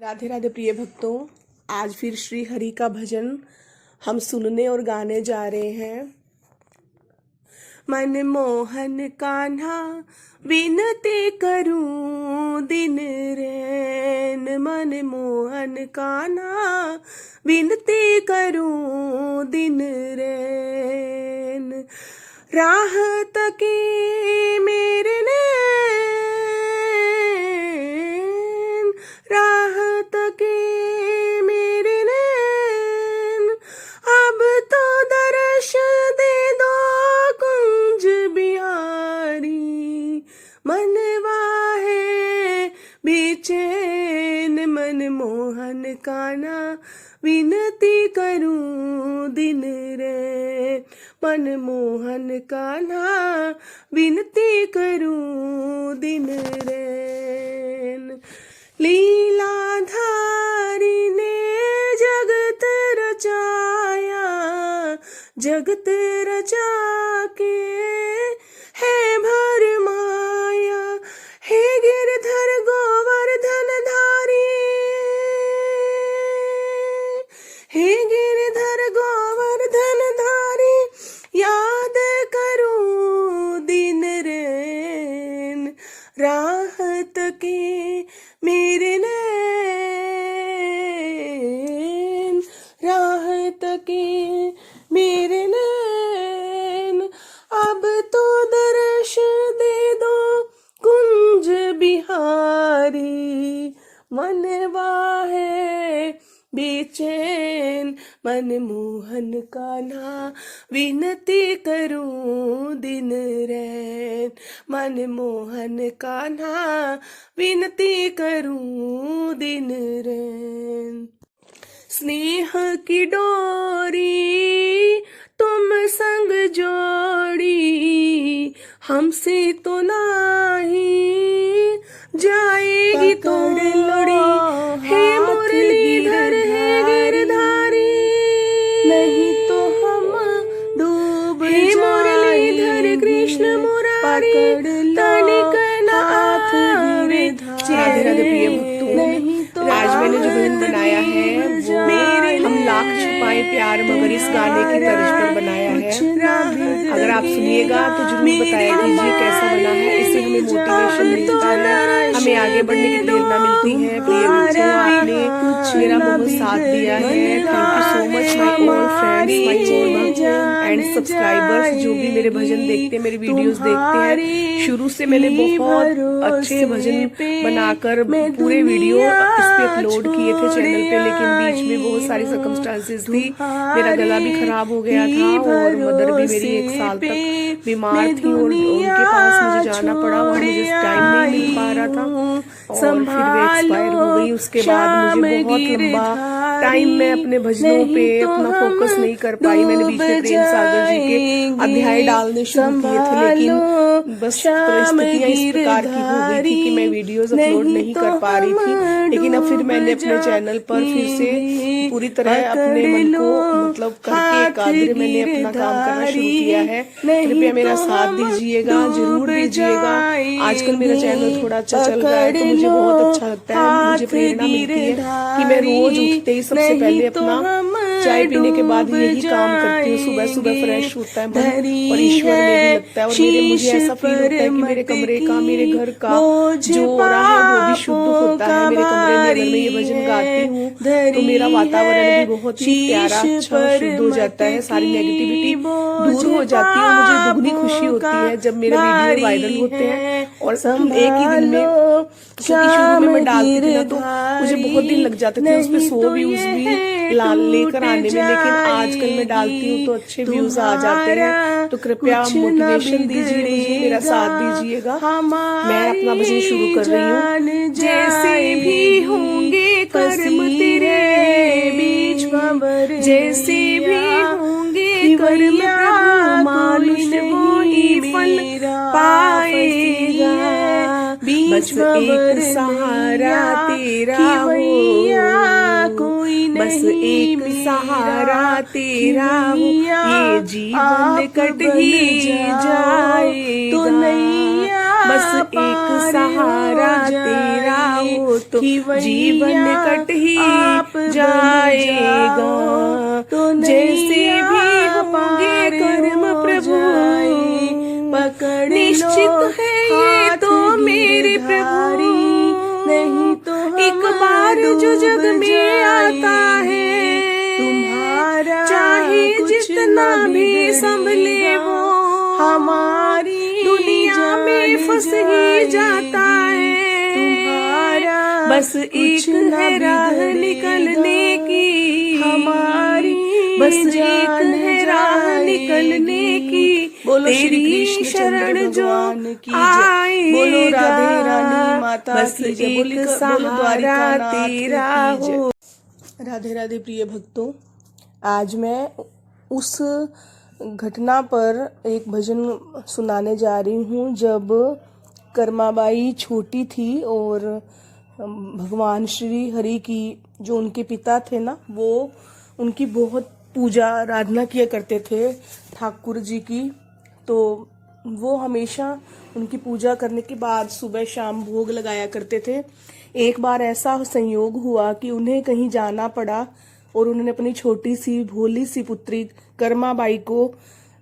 राधे राधे प्रिय भक्तों, आज फिर श्री हरि का भजन हम सुनने और गाने जा रहे हैं। मन मोहन कान्हा विनती करूं दिन रैन, मन मोहन कान्हा विनती करूं दिन रैन, राह तके मेरे नैन, राह तके मेरे नैन, अब तो दर्श दे दो कुंज बिहारी, मनवा है बेचैन, मन मोहन कान्हा विनती करूं दिन रैन, मन मोहन कान्हा विनती करूं दिन रैन। लीलाधारी ने जगत रचाया, जगत रचा के है भर माया, हे गिरधर गोवर्धन धारी, हे गिरधर गोवर्धन धारी, याद करूं दिन रैन, राहत के मेरे नैन, राहत के मेरे नैन, अब तो दर्श दे दो कुंज बिहारी, मनवा है बेचैन, मन मोहन कान्हा विनती करूं दिन रैन, मन मोहन कान्हा विनती करूं दिन रैन। स्नेह की डोरी तुम संग जोड़ी, हमसे तो नाही जाएगी तोड़ी, हे मुरलीधर है गिरधारी, नहीं तो हम डूब हे मुरलीधर कृष्ण मुरारी, तनिक न आवे। राधे राधे प्रिय भक्तों, आज मैंने जो भजन बनाया है वो हम लाख छुपाए प्यार मगर इस गाने की तर्ज पर बनाया है। अगर आप सुनिएगा तो जरूर बताया कीजिए कैसा बना है, इससे हमें मोटिवेशन मिलता है, हमें आगे बढ़ने की प्रेरणा मिलती है। प्रिय बच्चों, आपने मेरा बहुत साथ दिया है, thank you so much my all friends, my all and subscribers जो भी मेरे भजन देखते हैं, मेरे वीडियोस देखते हैं। शुरू से मैंने बहुत अच्छे भजन बनाकर पूरे वीडियो इस पे अपलोड किए थे चैनल पे, लेकिन बीच में बहुत सारी सर्कमस्टांसेस थी, मेरा गला भी खराब हो गया था और मदर भी मेरी 1 साल तक बीमार थी और उनके पास मुझे जाना पड़ा, वहाँ मुझे टाइम नहीं मिल पा रहा था और फिर वे एक्सपायर हो गई। उसके बाद मुझे बहुत लंबा टाइम मैं अपने भजनों पे अपना फोकस नहीं कर पाई। मैंने बीच में प्रेम सागर जी के अध्याय डालने शुरू किए थे, लेकिन बस परिस्थितियां इस प्रकार की हो गई थी कि मैं वीडियोस अपलोड नहीं कर पा रही थी। लेकिन अब फिर मैंने अपने चैनल पर फिर से पूरी तरह अपने मन को मतलब करके एकाग्र मैंने अपना काम करना शुरू किया है। कृपया मेरा साथ दीजिएगा, जरूर दीजिएगा। आजकल मेरा चैनल थोड़ा अच्छा चल रहा है तो मुझे बहुत अच्छा लगता है, मुझे प्रेरणा मिलती है कि मैं रोज उठते ही सबसे पहले अपना चाय पीने के बाद यही काम करती हूँ। सुबह सुबह फ्रेश होता है मन और ईश्वर में भी लगता है, और मुझे ऐसा फील होता है कि मेरे कमरे का, मेरे घर का जो ओरा है वो भी शुद्ध होता है। मेरे कमरे में अगर मैं ये भजन गाती हूँ तो मेरा वातावरण भी बहुत ही प्यारा, अच्छा, शुद्ध हो जाता है, सारी नेगेटिविटी दूर हो जाती है और मुझे दुगनी खुशी होती है जब मेरे वीडियो वायरल होते हैं। और हम एक ही दिन में, क्योंकि शुरू में मैं डालती थी ना तो मुझे बहुत दिन लग जाते थे उसमें 100 व्यूज भी लेकर आने में, लेकिन आजकल मैं डालती हूँ तो अच्छे व्यूज आ जाते हैं। तो कृपया मोटिवेशन दीजिए मुझे, मेरा साथ दीजिएगा। मैं अपना भजन शुरू कर रही हूँ। जैसे भी होंगे कर्म तेरे बीच बाबर, जैसे भी होंगे कर्म प्रभु मानुष वो ही फल पाएगा, बस एक सहारा तेरा हो, बस एक सहारा तेरा हो, ये जीवन कट ही जाए तो नैया बस एक सहारा तेरा हो तो जीवन कट ही जाएगा। तो जैसे भी होंगे कर्म प्रभु पकड़ निश्चित है ये तो मेरे प्रभु। नहीं तो एक बार जो जग में आता है तुम्हारा चाहे जितना भी संभले वो हमारी दुनिया में फंस ही जाता है तुम्हारा। बस एक है राह निकलने की हमारी, बस एक है राह निकलने की। बोलो श्री कृष्ण शरण जो आएगा, बोलो राधे रानी माता बस की जय, एक सहारा तेरा हो। राधे राधे प्रिय भक्तों, आज मैं उस घटना पर एक भजन सुनाने जा रही हूँ जब कर्माबाई छोटी थी और भगवान श्री हरि की जो उनके पिता थे ना, वो उनकी बहुत पूजा आराधना किया करते थे ठाकुर जी की। तो वो हमेशा उनकी पूजा करने के बाद सुबह शाम भोग लगाया करते थे। एक बार ऐसा संयोग हुआ कि उन्हें कहीं जाना पड़ा और उन्होंने अपनी छोटी सी भोली सी पुत्री कर्माबाई को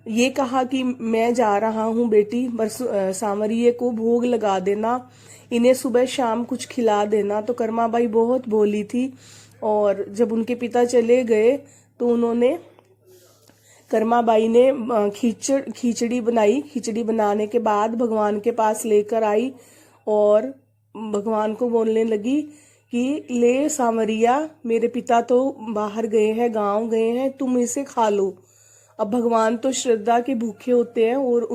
ये कहा कि मैं जा रहा हूँ बेटी, बस सांवरिये को भोग लगा देना, इन्हें सुबह शाम कुछ खिला देना। तो कर्माबाई बहुत भोली थी और जब उनके पिता चले गए तो उन्होंने कर्माबाई ने खिचड़ी बनाई। खिचड़ी बनाने के बाद भगवान के पास लेकर आई और भगवान को बोलने लगी कि ले सांवरिया, मेरे पिता तो बाहर गए हैं, गांव गए हैं, तुम इसे खा लो। अब भगवान तो श्रद्धा के भूखे होते हैं और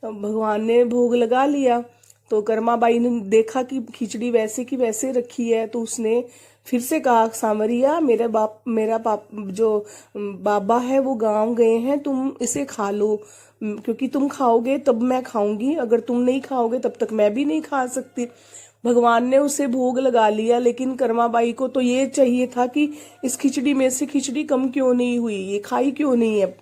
भगवान ने भोग लगा लिया। तो कर्माबाई ने देखा कि खिचड़ी वैसे की वैसे रखी है, तो उसने फिर से कहा सांवरिया, मेरा जो बाबा है वो गांव गए हैं, तुम इसे खा लो, क्योंकि तुम खाओगे तब मैं खाऊंगी, अगर तुम नहीं खाओगे तब तक मैं भी नहीं खा सकती। भगवान ने उसे भोग लगा लिया, लेकिन कर्माबाई को तो ये चाहिए था कि इस खिचड़ी में से खिचड़ी कम क्यों नहीं हुई, ये खाई क्यों नहीं है।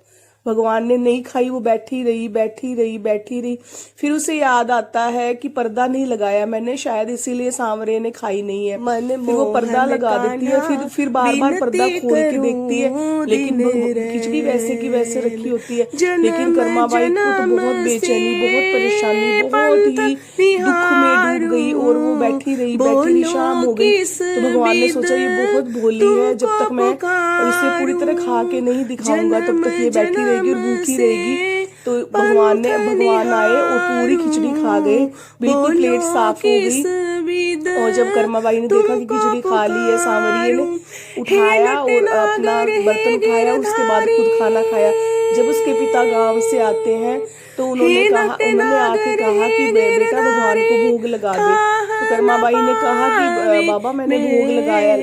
भगवान ने नहीं खाई, वो बैठी रही। फिर उसे याद आता है कि पर्दा नहीं लगाया मैंने, शायद इसीलिए सांवरे ने खाई नहीं है। फिर वो पर्दा लगा देती है, फिर बार बार पर्दा खोल के देखती है, लेकिन खिचड़ी वैसे की वैसे रखी होती है। लेकिन कर्माबाई को तो बहुत बेचैनी, बहुत परेशानी, बहुत ही दुख में डूब गई और वो बैठी रही। शाम हो गई तो भगवान ने सोचा ये बहुत भोली है, जब तक मैं इसे पूरी तरह खा के नहीं दिखाऊंगा तब तक ये बैठी रहेगी और भूखी रहेगी। तो भगवान आए और पूरी खिचड़ी खा गए, बिल्कुल प्लेट साफ हो गई। और जब कर्माबाई ने देखा कि खिचड़ी खा ली है, सांवरिये ने उठाया और अपना बर्तन उठाया, उसके बाद खुद खाना खाया। जब उसके पिता गांव से आते हैं तो उन्होंने आके कहा कि बेटा भगवान को भोग लगा दे। तो कर्माबाई ने कहा कि बाबा मैंने भोग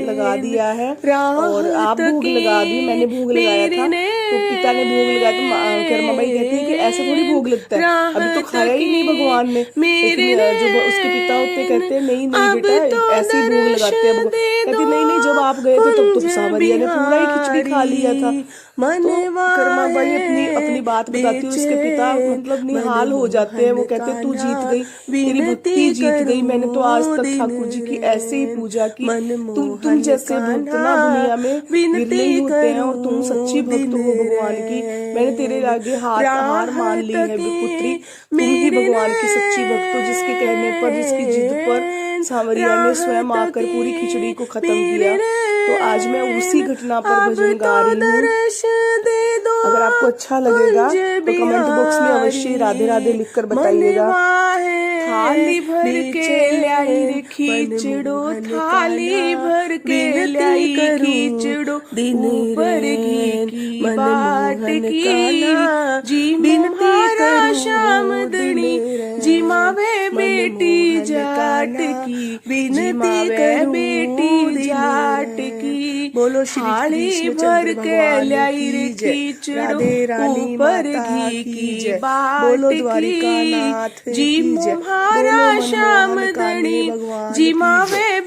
लगा दिया है और आप भोग लगा दी, मैंने भोग लगाया था। तो पिता ने भोग लगाया। तो कर्माबाई कहती है कि ऐसे थोड़ी भोग लगता है, अभी तो खाया ही नहीं भगवान ने। लेकिन जो उसके पिता होते कहते हैं नहीं बेटा ऐसे ही भोग लगाते हैं। कहती नहीं जब आप गए थे तब तो सांवरिया ने पूरा ही खिचड़ी खा लिया था। तो कर्माबाई अपनी बात बताती है, उसके पिता मतलब निहाल हो जाते हैं। वो कहते हैं तू जीत गई, तेरी भक्ति जीत गई, मैंने तो आज तक ठाकुर जी की ऐसे ही पूजा की। तुम जैसे भक्त ना दुनिया में विरले ही होते हैं और तुम सच्ची भक्त हो भगवान की। मैंने तेरे आगे हार मान ली है पुत्री, तुम ही भगवान की सच्ची भक्त हो। जिसके कहने पर, जिसकी जिद पर सांवरिया ने स्वयं आकर पूरी खिचड़ी को खत्म किया। तो आज मैं उसी घटना पर भजन गा रही हूँ। अगर आपको अच्छा लगेगा तो कमेंट बॉक्स में अवश्य राधे राधे लिखकर बताइएगा। थाली भर के लाई रे खिचड़ो, थाली भर के लाई खिचड़ो, ऊपर घी की बाट की, जी मुहारा शामदनी, जी मावे बेटी जाट की, बिनती कर बेटी जाट की। बोलो थाली भर के लाई रे खिचड़ो, ऊपर घी की बाट की, जी मुहारा शामदनी, जी मावे